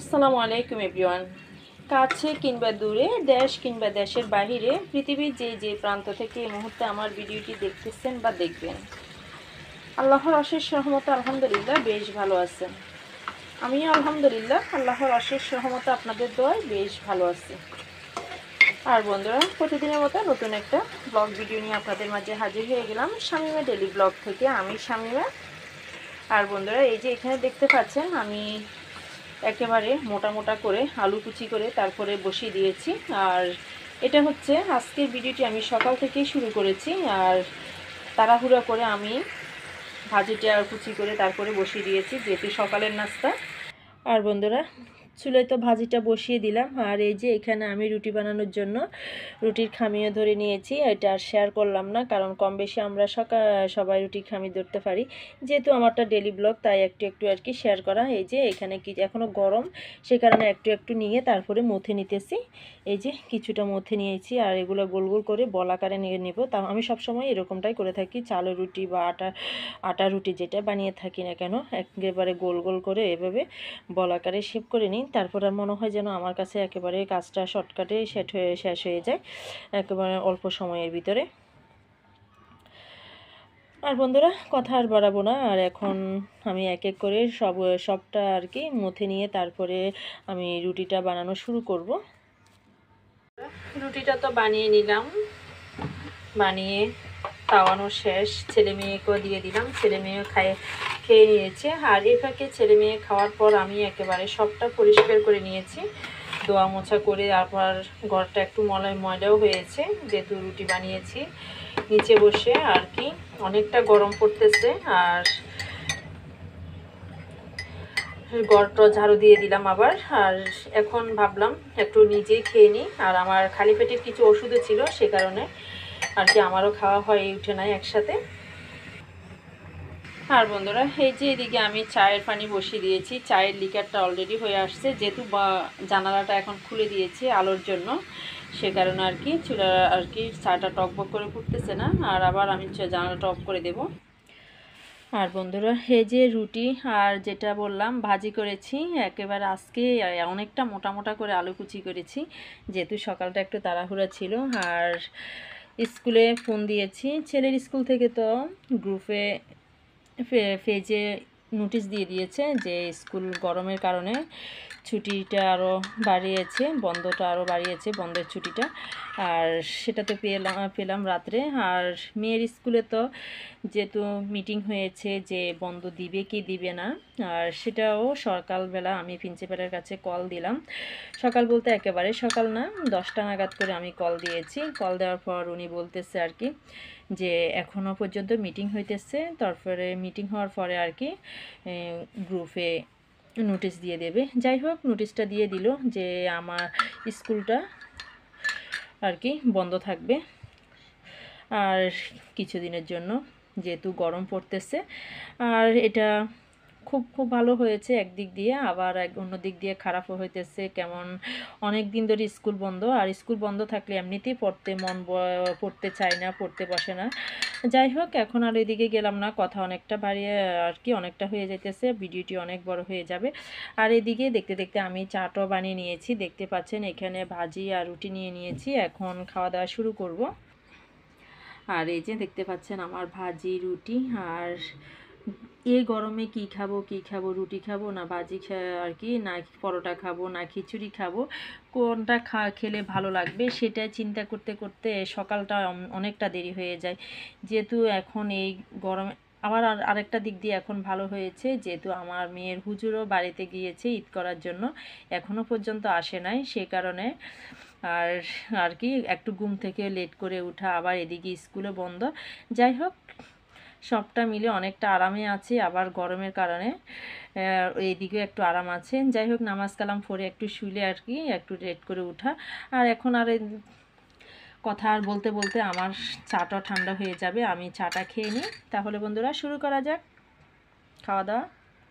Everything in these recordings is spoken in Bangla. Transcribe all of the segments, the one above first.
আসসালামু আলাইকুম এভরিওয়ান। কাছে কিংবা দূরে, দেশ কিংবা দেশের বাহিরে, পৃথিবীর যে প্রান্ত থেকে এই মুহূর্তে আমার ভিডিওটি দেখতেছেন বা দেখবেন, আল্লাহর অশেষ রহমতে আলহামদুলিল্লাহ বেশ ভালো আছেন। আমিও আলহামদুলিল্লাহ আল্লাহর অশেষ রহমতে আপনাদের দোয়ায় বেশ ভালো আছি। আর বন্ধুরা, প্রতিদিনের মতো নতুন একটা ব্লগ ভিডিও নিয়ে আপনাদের মাঝে হাজির হয়ে গেলাম শামিমা ডেলি ব্লগ থেকে। আমি শামিমা। আর বন্ধুরা, এই যে এখানে দেখতে পাচ্ছেন, আমি একেবারে মোটা মোটা করে আলু কুচি করে তারপরে বসিয়ে দিয়েছি। আর এটা হচ্ছে আজকের ভিডিওটি আমি সকাল থেকেই শুরু করেছি, আর তাড়াহুড়া করে আমি ভাজিটা কুচি করে তারপরে বসিয়ে দিয়েছি, যেহেতু সকালের নাস্তা। আর বন্ধুরা, চুলায় তো ভাজিটা বসিয়ে দিলাম। আর এই যে এখানে আমি রুটি বানানোর জন্য রুটির খামিও ধরে নিয়েছি। এটা আর শেয়ার করলাম না, কারণ কম বেশি আমরা সবাই রুটির খামি ধরতে পারি। যেহেতু আমারটা ডেলি ব্লগ, তাই একটু একটু আর কি শেয়ার করা। এই যে এখানে কি এখনও গরম, সে কারণে একটু একটু নিয়ে তারপরে মথে নিতেছি। এই যে কিছুটা মথে নিয়েছি, আর এগুলো গোল গোল করে বল আকারে নিয়ে নেব। তা আমি সবসময় এরকমটাই করে থাকি, চালের রুটি বা আটা রুটি যেটা বানিয়ে থাকি না কেন, একেবারে গোল গোল করে এভাবে বল আকারে শেপ করে নিই। তারপর আর মনে হয় যেন আমার কাছে একেবারে কাজটা শর্টকাটে শেষ হয়ে যায় একেবারে অল্প সময়ের ভিতরে। আর বন্ধুরা, কথা আর বাড়াবো না। আর এখন আমি এক এক করে সবটা আর কি মথে নিয়ে তারপরে আমি রুটিটা বানানো শুরু করব। রুটিটা তো বানিয়ে নিলাম, বানিয়ে তাওয়ানো শেষ, ছেলে মেয়েকেও দিয়ে দিলাম। ছেলে মেয়ে খেয়ে নিয়েছে। আর এই ফাঁকে ছেলে মেয়ে খাওয়ার পর আমি একেবারে সবটা পরিষ্কার করে নিয়েছি, ধোয়া মোছা করে। তারপর ঘরটা একটু ময়লাও হয়েছে, যেহেতু রুটি বানিয়েছি নিচে বসে আর কি। অনেকটা গরম পড়তেছে, আর ঘরটা ঝাড়ু দিয়ে দিলাম আবার। আর এখন ভাবলাম একটু নিজেই খেয়ে নিই। আর আমার খালি পেটের কিছু ওষুধও ছিল, সে কারণে আর কি আমারও খাওয়া হয়ে উঠে নাই একসাথে। আর বন্ধুরা, এই যে এদিকে আমি চায়ের পানি বসিয়ে দিয়েছি। চায়ের লিকারটা অলরেডি হয়ে আসছে, যেহেতু জানালাটা এখন খুলে দিয়েছি আলোর জন্য, সে কারণে আর কি চুলা আর কি চাটা টকবক করে ফুটতেছে না। আর আবার আমি জানালাটা অফ করে দেব। আর বন্ধুরা, এই যে রুটি আর যেটা বললাম ভাজি করেছি, একেবারে আজকে অনেকটা মোটা মোটা করে আলু কুচি করেছি, যেহেতু সকালটা একটু তাড়াহুড়া ছিল। আর স্কুলে ফোন দিয়েছি, ছেলের স্কুল থেকে তো গ্রুপে পেজে নোটিশ দিয়ে দিয়েছে যে স্কুল গরমের কারণে ছুটিটা আরও বাড়িয়েছে, বন্ধটা আরও বাড়িয়েছে, বন্ধের ছুটিটা। আর সেটা তো পেলাম রাত্রে। আর মেয়ের স্কুলে তো যেহেতু মিটিং হয়েছে যে বন্ধ দিবে কি দিবে না, আর সেটাও সকালবেলা আমি প্রিন্সিপালের কাছে কল দিলাম। সকাল বলতে একেবারে সকাল না, 10টা নাগাদ করে আমি কল দিয়েছি। কল দেওয়ার পর উনি বলতেছে আর কি যে এখনও পর্যন্ত মিটিং হইতেছে, তারপরে মিটিং হওয়ার পরে আর কি গ্রুপে নোটিশ দিয়ে দেবে। যাই হোক, নোটিশটা দিয়ে দিল যে আমার স্কুলটা আর কি বন্ধ থাকবে আর কিছুদিনের জন্য, যেহেতু গরম পড়তেছে। আর এটা খুব ভালো হয়েছে একদিক দিয়ে, আবার অন্য দিক দিয়ে খারাপও হইতেছে। কেমন অনেক দিন ধরে স্কুল বন্ধ, আর স্কুল বন্ধ থাকলে এমনিতেই পড়তে চায় না, পড়তে বসে না। যাই হোক, এখন আর এদিকে গেলাম না, কথা অনেকটা বাড়িয়ে আর কি অনেকটা হয়ে যাইতেছে, ভিডিওটি অনেক বড় হয়ে যাবে। আর এদিকে দেখতে দেখতে আমি চাটাও বানিয়ে নিয়েছি, দেখতে পাচ্ছেন এখানে ভাজি আর রুটি নিয়ে নিয়েছি। এখন খাওয়া দাওয়া শুরু করব। আর এই যে দেখতে পাচ্ছেন আমার ভাজি রুটি। আর এই গরমে কি খাবো, রুটি খাবো না ভাজি আর কি, না পরোটা খাবো না খিচুড়ি খাবো, কোনটা খেলে ভালো লাগবে সেটাই চিন্তা করতে করতে সকালটা অনেকটা দেরি হয়ে যায়। যেহেতু এখন এই গরমে আবার আরেকটা দিক দিয়ে এখন ভালো হয়েছে, যেহেতু আমার মেয়ের হুজুরও বাড়িতে গিয়েছে ঈদ করার জন্য, এখনও পর্যন্ত আসে নাই, সে কারণে আর আর কি একটু ঘুম থেকে লেট করে উঠা, আবার এদিকে স্কুলে বন্ধ। যাই হোক, সবটা মিলে অনেকটা আরামে আছি। আবার গরমের কারণে এইদিকেও একটু আরাম আছে। যাই হোক, নামাজ কালাম পড়ে একটু শুইলে আর কি একটু লেট করে উঠা। আর এখন আর কথা আর বলতে বলতে আমার চাটা ঠান্ডা হয়ে যাবে, আমি চাটা খেয়ে নিই। তাহলে বন্ধুরা, শুরু করা যাক খাওয়া দাওয়া।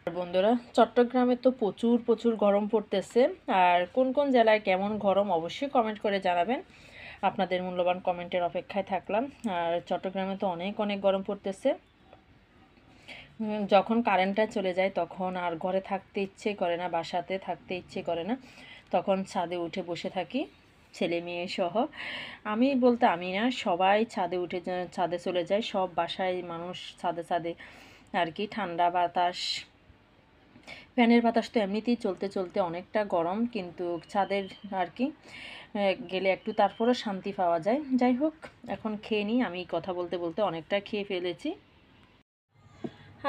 বন্ধুরা, চট্টগ্রামে তো প্রচুর গরম পড়তেছে। আর কোন কোন জেলায় কেমন গরম অবশ্যই কমেন্ট করে জানাবেন, আপনাদের মূল্যবান কমেন্টের অপেক্ষায় থাকলাম। আর চট্টগ্রামে তো অনেক গরম পড়তেছে। যখন কারেন্টটা চলে যায় তখন আর ঘরে থাকতে ইচ্ছে করে না, বাসাতে থাকতে ইচ্ছে করে না, তখন ছাদে উঠে বসে থাকি ছেলে মেয়ে সহ। আমি বলতে আমি না, সবাই ছাদে উঠে ছাদে চলে যায়, সব বাসায় মানুষ ছাদে ছাদে আর কি। ঠান্ডা বাতাস, ফ্যানের বাতাস তো এমনিতেই চলতে চলতে অনেকটা গরম, কিন্তু ছাদের আর কি গেলে একটু তারপরও শান্তি পাওয়া যায়। যাই হোক, এখন খেয়ে নিই। আমি কথা বলতে বলতে অনেকটা খেয়ে ফেলেছি।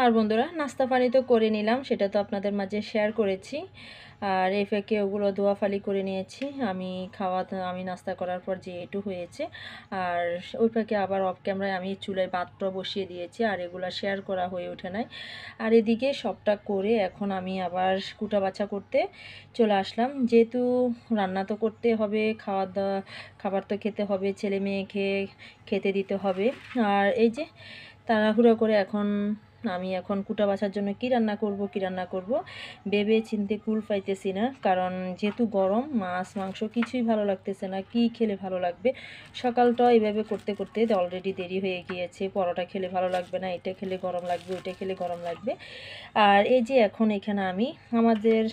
আর বন্ধুরা, নাস্তা পানি তো করে নিলাম, সেটা তো আপনাদের মাঝে শেয়ার করেছি। আর এই ফাঁকে ওগুলো ধোয়াফালি করে নিয়েছি। আমি নাস্তা করার পর যে এটু হয়েছে, আর ওই ফাঁকে আবার অফ ক্যামেরায় আমি চুলায় ভাতটা বসিয়ে দিয়েছি, আর এগুলো শেয়ার করা হয়ে ওঠে নাই। আর এদিকে সবটা করে এখন আমি আবার কুটা বাছা করতে চলে আসলাম। যেহেতু রান্না তো করতে হবে, খাবার তো খেতে হবে, ছেলে মেয়েকে খেতে দিতে হবে। আর এই যে তাড়াহুড়ো করে আমি এখন কুটা বাছার জন্য কি রান্না করব ভেবে চিন্তে কুল পাইতেছি না। কারণ যেহেতু গরম, মাছ মাংস কিছুই ভালো লাগতেছে না, কি খেলে ভালো লাগবে। সকালটা এইভাবে করতে করতে অলরেডি দেরি হয়ে গিয়েছে। পরোটা খেলে ভালো লাগবে না, এটা খেলে গরম লাগবে, ওইটা খেলে গরম লাগবে। আর এই যে এখন এখানে আমি আমাদের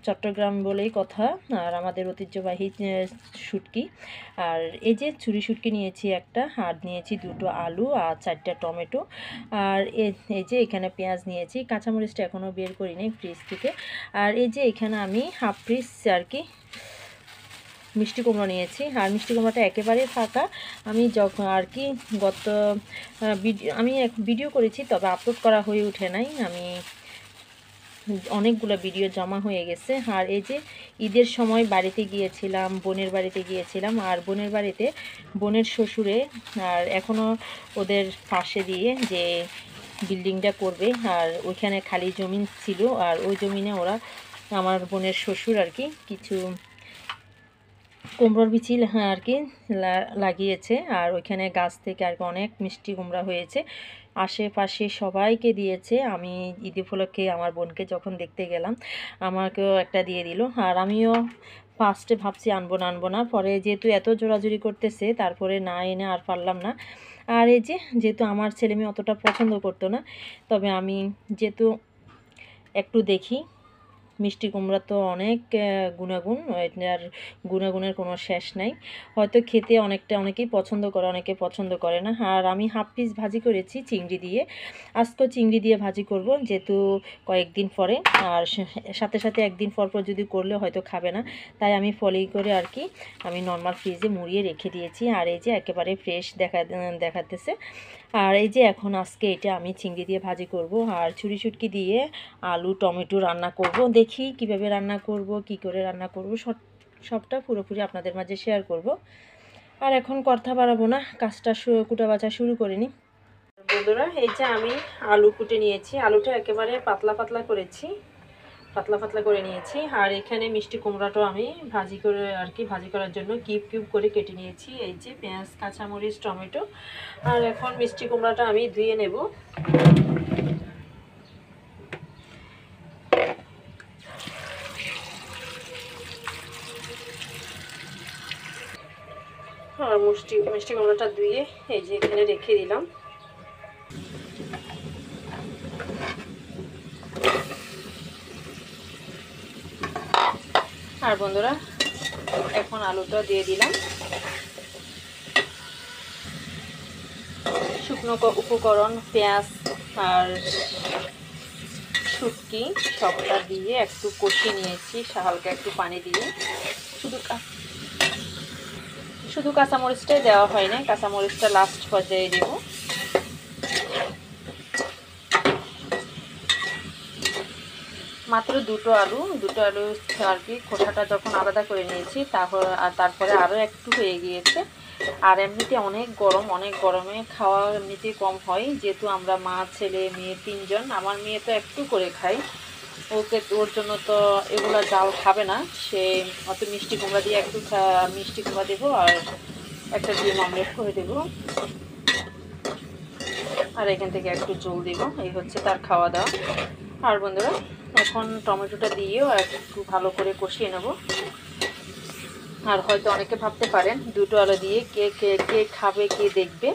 চট্টগ্রাম বলেই কথা, আর আমাদের ঐতিহ্যবাহী শুটকি, আর এই যে ছুরি শুটকি নিয়েছি একটা, আর নিয়েছি 2টো আলু আর 4টা টমেটো, আর এই যে এখানে পেঁয়াজ নিয়েছি, কাঁচামরিচটা এখনও বের করিনি ফ্রিজ থেকে। আর এই যে এখানে আমি হাফ পিস আর কি মিষ্টি কুমড়ো নিয়েছি, আর মিষ্টি কুমড়োটা একেবারে ফাঁকা। আমি যখন আর কি আমি ভিডিও করেছি, তবে আপলোড করা হয়ে ওঠে নাই। আমি অনেকগুলো ভিডিও জমা হয়ে গেছে। আর এই যে ঈদের সময় বাড়িতে গিয়েছিলাম, বোনের বাড়িতে গিয়েছিলাম, আর বোনের শ্বশুরে আর এখনও ওদের পাশে দিয়ে যে বিল্ডিংটা করবে, আর ওইখানে খালি জমিন ছিল, আর ওই জমিনে ওরা আমার বোনের শ্বশুর আর কি কিছু কুমড়োর বিচি আর কি লাগিয়েছে, আর ওইখানে গাছ থেকে আর কি অনেক মিষ্টি কুমড়া হয়েছে, আশেপাশে সবাইকে দিয়েছে। আমি ঈদ উপলক্ষে আমার বোনকে যখন দেখতে গেলাম, আমাকেও একটা দিয়ে দিল। আর আমিও ফার্স্টে ভাবছি আনবো না, পরে যেহেতু এত জোরাজুরি করতেছে, তারপরে না এনে আর পারলাম না। আর এই যে যেহেতু আমার ছেলে মেয়ে অতটা পছন্দ করতো না, তবে আমি যেহেতু একটু দেখি, মিষ্টি কুমড়া তো অনেক গুণাগুণ, আর গুণাগুণের কোনো শেষ নাই। হয়তো খেতে অনেকেই পছন্দ করে, অনেকে পছন্দ করে না। আর আমি হাফ পিস ভাজি করেছি চিংড়ি দিয়ে, আজকে চিংড়ি দিয়ে ভাজি করব, যেহেতু কয়েকদিন পরে, আর সাথে সাথে একদিন পর যদি করলে হয়তো খাবে না, তাই আমি ফলি করে আর কি আমি নর্মাল ফ্রিজে মুড়িয়ে রেখে দিয়েছি। আর এই যে একেবারে ফ্রেশ দেখাতেছে। আর এই যে এখন আজকে এটা আমি চিংড়ি দিয়ে ভাজি করব, আর ছুরি শুটকি দিয়ে আলু টমেটো রান্না করব। দেখি কিভাবে রান্না করব, কি করে রান্না করব, সবটা পুরোপুরি আপনাদের মাঝে শেয়ার করব। আর এখন কথা বাড়াবো না, কাজটা কুটা বাছা শুরু করে নিই। বন্ধুরা, এই যে আমি আলু কুটে নিয়েছি, আলুটা একেবারে পাতলা পাতলা করে নিয়েছি। আর এখানে মিষ্টি কুমড়াটাও আমি ভাজি করার জন্য কিউব করে কেটে নিয়েছি। এই যে পেঁয়াজ, কাঁচামরিচ, টমেটো। আর এখন মিষ্টি কুমড়াটা আমি ধুয়ে নেব। আর মিষ্টি কুমড়াটা ধুয়ে এই যে এখানে রেখে দিলাম। আর বন্ধুরা, এখন আলুটা দিয়ে দিলাম। শুকনো উপকরণ পেঁয়াজ আর শুটকি সবটা দিয়ে একটু কষিয়ে নিয়েছি, হালকা একটু পানি দিয়ে। শুধু কাঁচামরিচটাই দেওয়া হয় না, কাঁচামরিচটা লাস্ট পর্যায়ে দেব। মাত্র দুটো আলু আর কি খোসাটা যখন আলাদা করে নিয়েছি, তারপরে আরও একটু হয়ে গিয়েছে। আর এমনিতে অনেক গরমে খাওয়া এমনিতে কম হয়, যেহেতু আমরা মা ছেলে মেয়ে 3 জন। আমার মেয়ে তো একটু করে খায়, ওর জন্য তো এগুলো জাল খাবে না, সে অত মিষ্টি কুমড়া দিয়ে একটু মিষ্টি কুমড়া দেবো, আর একটা ডিম অমলেট করে দেবো, আর এখান থেকে একটু জল দিব। এই হচ্ছে তার খাওয়া দাওয়া। আর বন্ধুরা, এখন টমেটোটা দিয়েও একটু ভালো করে কষিয়ে নেব। আর হয়তো অনেকে ভাবতে পারেন দুটো আলু দিয়ে কে খাবে, কে দেখবে।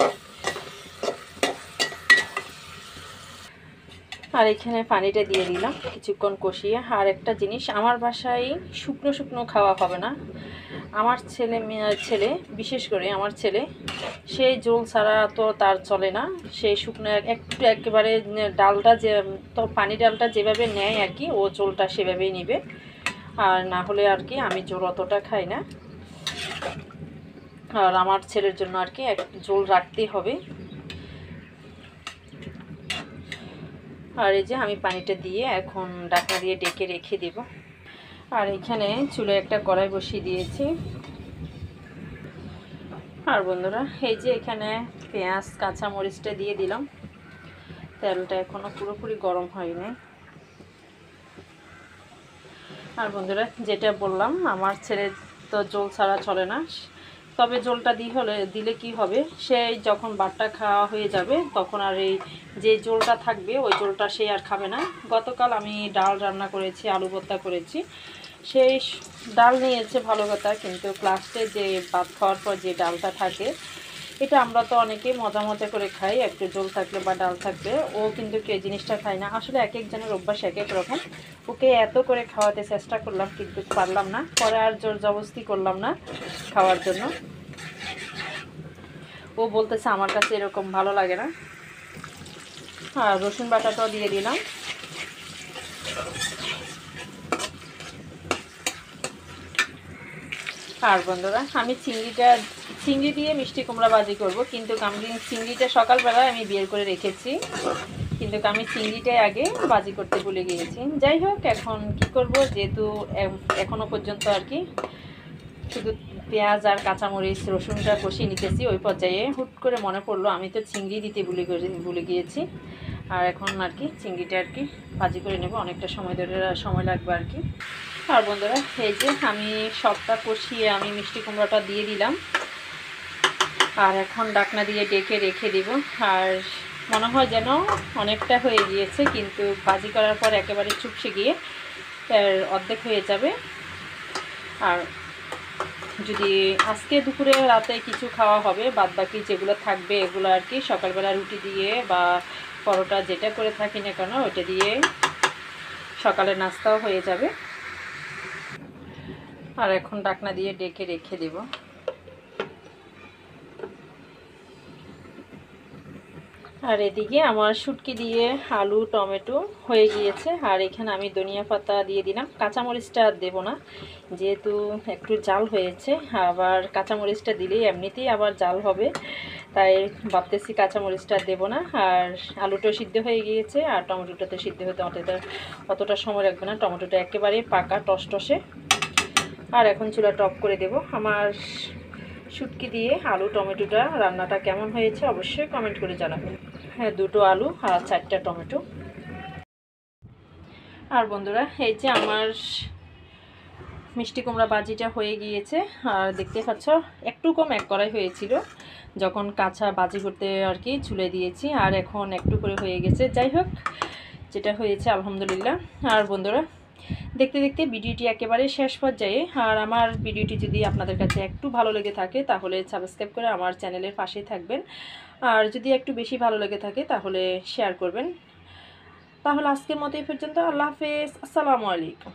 আর এখানে পানিটা দিয়ে দিলাম কিছুক্ষণ কষিয়ে। আর একটা জিনিস, আমার বাসায় শুকনো শুকনো খাওয়া হবে না। আমার ছেলে বিশেষ করে আমার ছেলে, সে ঝোল ছাড়া তো তার চলে না। সে শুকনো একটু একেবারে ডালটা যে তো পানি ডালটা যেভাবে নেয় আর কি, ও ঝোলটা সেভাবেই নেবে। আর না হলে আর কি আমি ঝোল অতটা খাই না। আর আমার ছেলের জন্য আর কি এক ঝোল রাখতেই হবে। আর এই যে আমি পানিটা দিয়ে এখন ঢাকনা দিয়ে ডেকে রেখে দেব। আর এখানে চুলায় একটা কড়াই বসিয়ে দিয়েছি। আর বন্ধুরা এই যে এখানে পেঁয়াজ কাঁচামরিচটা দিয়ে দিলাম। তেলটা এখনও পুরোপুরি গরম হয়নি। আর বন্ধুরা যেটা বললাম, আমার ছেলে তো ঝোল ছাড়া চলে না। তবে ঝোলটা দিলে কি হবে, সে যখন ভাতটা খাওয়া হয়ে যাবে তখন আর এই যে ঝোলটা থাকবে ওই ঝোলটা সে আর খাবে না। গতকাল আমি ডাল রান্না করেছি, আলু ভর্তা করেছি, সেই ডাল নিয়েছে ভালো কথা, কিন্তু লাস্টে যে ভাত খাওয়ার পর যে ডালটা থাকে, এটা আমরা তো অনেকেই মজা মজা করে খাই, একটু ঝোল থাকলে বা ডাল থাকলে। ও কিন্তু এই জিনিসটা খায় না। আসলে এক একজনের অভ্যাস এক এক রকম। ওকে এত করে খাওয়াতে চেষ্টা করলাম কিন্তু পারলাম না, পরে আর জোর জবরদস্তি করলাম না খাওয়ার জন্য। ও বলতেছে আমার কাছে এরকম ভালো লাগে না। আর রসুন বাটাটাও দিয়ে দিলাম। আর বন্ধুরা আমি চিংড়ি দিয়ে মিষ্টি কুমড়া ভাজি করব, কিন্তু আমি চিংড়িটা সকালবেলায় আমি বের করে রেখেছি, কিন্তু আমি চিংড়িটাই আগে ভাজি করতে ভুলে গিয়েছি। যাই হোক, এখন কি করব, যেহেতু এখনও পর্যন্ত আর কি শুধু পেঁয়াজ আর কাঁচামরিচ রসুনটা কষিয়ে নিতেছি, ওই পর্যায়ে হুট করে মনে পড়লো আমি তো চিংড়ি দিতে ভুলে গিয়েছি। আর এখন আর কি চিংড়িটা আর কি ভাজি করে নেব, অনেকটা সময় লাগবে আর কি। আর বন্ধুরা এই যে আমি সবটা কষিয়ে আমি মিষ্টি কুমড়াটা দিয়ে দিলাম। আর এখন ঢাকনা দিয়ে ডেকে রেখে দেব। আর মনে হয় যেন অনেকটা হয়ে গিয়েছে, কিন্তু ভাজি করার পর একেবারে চুপসে গিয়ে অর্ধেক হয়ে যাবে। আর যদি আজকে দুপুরে রাতে কিছু খাওয়া হবে, বাদবাকি যেগুলো থাকবে এগুলো আর কি সকালবেলা রুটি দিয়ে বা পরোটা যেটা করে থাকি না কেন ওইটা দিয়ে সকালে নাস্তাও হয়ে যাবে। আর এখন ঢাকনা দিয়ে ডেকে রেখে দেব। আর এদিকে আমার শুটকি দিয়ে আলু টমেটো হয়ে গিয়েছে। আর এখানে আমি ধনিয়া পাতা দিয়ে দিলাম। কাঁচামরিচটা দেব না, যেহেতু একটু জাল হয়েছে, আবার কাঁচামরিচটা দিলেই এমনিতেই আবার জাল হবে, তাই ভাবতেছি কাঁচামরিচটা দেব না। আর আলুটা সিদ্ধ হয়ে গিয়েছে, আর টমেটোটাতে সিদ্ধ হতে অতটা সময় লাগবে না, টমেটোটা একেবারে পাকা টসটসে। আর এখন চুলাটা অফ করে দেব। আমার শুটকি দিয়ে আলু টমেটোটা রান্নাটা কেমন হয়েছে অবশ্যই কমেন্ট করে জানাবেন। হ্যাঁ, 2টো আলু আর 4টা টমেটো। আর বন্ধুরা এই যে আমার মিষ্টি কুমড়া ভাজিটা হয়ে গিয়েছে। আর দেখতে পাচ্ছ একটু কম এক কড়াই হয়েছিল যখন কাঁচা ভাজি করতে আর কি চুলে দিয়েছি, আর এখন একটু করে হয়ে গেছে। যাই হোক, যেটা হয়েছে আলহামদুলিল্লাহ। আর বন্ধুরা দেখতে দেখতে ভিডিওটি একেবারে শেষ পর্যায়ে। আর আমার ভিডিওটি যদি আপনাদের কাছে একটু ভালো লেগে থাকে তাহলে সাবস্ক্রাইব করে আমার চ্যানেলের পাশেই থাকবেন। আর যদি একটু বেশি ভালো লেগে থাকে তাহলে শেয়ার করবেন। তাহলে আজকের মতো এই পর্যন্ত। আল্লাহ হাফেজ, আসসালামু আলাইকুম।